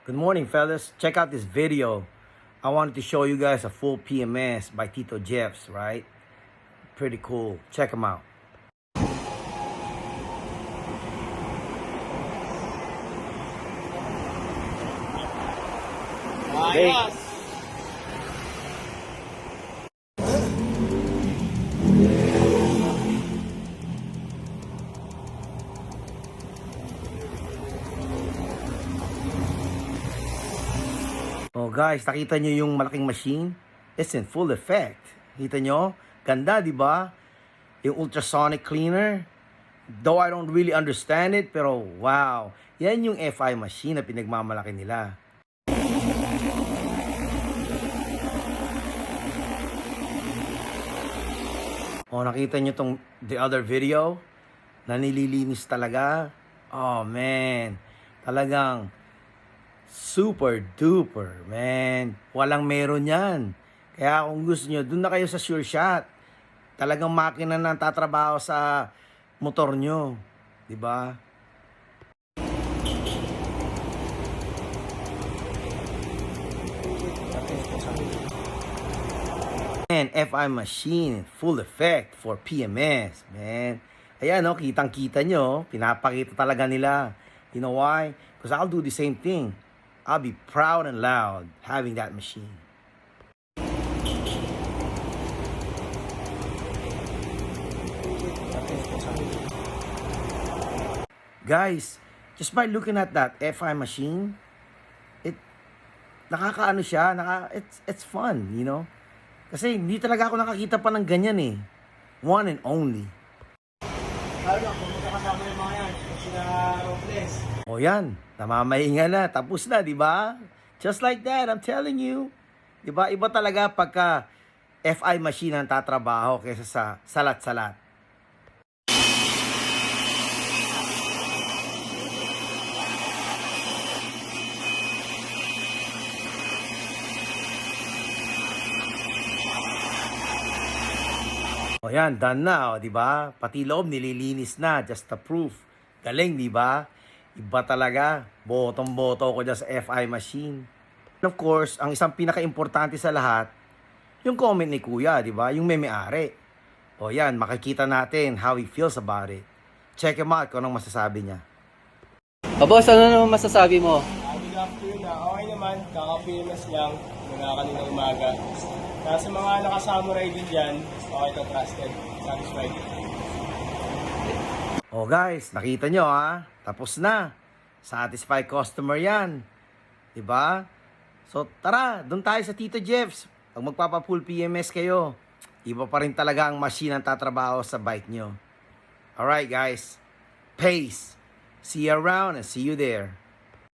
Good morning, fellas. Check out this video. I wanted to show you guys a full PMS by Tito Jeffs, right? Pretty cool. Check them out. Ayos! Oh guys, nakita nyo yung malaking machine? It's in full effect. Kita nyo? Ganda, di ba? Yung ultrasonic cleaner. Though I don't really understand it, pero wow. Yan yung FI machine na pinagmamalaki nila. Oh, nakita nyo tong the other video? Na nililinis talaga? Oh man, talagang super duper, man. Walang meron yan. Kaya kung gusto nyo, dun na kayo sa Sure Shot. Talagang makina na tatrabaho sa motor nyo. Diba? Man, FI machine, full effect for PMS, man. Ayan, no, kitang-kita nyo, pinapakita talaga nila. You know why? Because I'll do the same thing. I'll be proud and loud having that machine. Guys, just by looking at that FI machine, nakakaano siya, it's fun, you know? Kasi hindi talaga ako nakakita pa ng ganyan eh. One and only. Lalo na, kung magkakasama yung mga yan, sila Robles. O yan, namamahinga na, tapos na, di ba? Just like that, I'm telling you. Di ba? Iba talaga pagka FI machine ang tatrabaho kaysa sa salat-salat. O yan, done na, o, di ba? Pati loob nililinis na, just the proof. Galing, di ba? Iba talaga. Botong-boto ko dyan sa FI machine. And of course, ang isang pinaka-importante sa lahat, yung comment ni Kuya, di ba? Yung may-ari. O yan, makikita natin how he feels about it. Check him out kung anong masasabi niya. Boss, ano naman masasabi mo? Good afternoon na. Okay naman, kaka-PMS lang mula kaninang umaga. Kaya sa mga nakasamuray din dyan, okay to, trusted, satisfied. O guys, nakita nyo ha? Tapos na. Satisfied customer yan. Diba? So tara, doon tayo sa Tito Jeffs. Pag magpapa-full PMS kayo, iba pa rin talaga ang machine ang tatrabaho sa bike nyo. Alright guys, peace. See you around and see you there.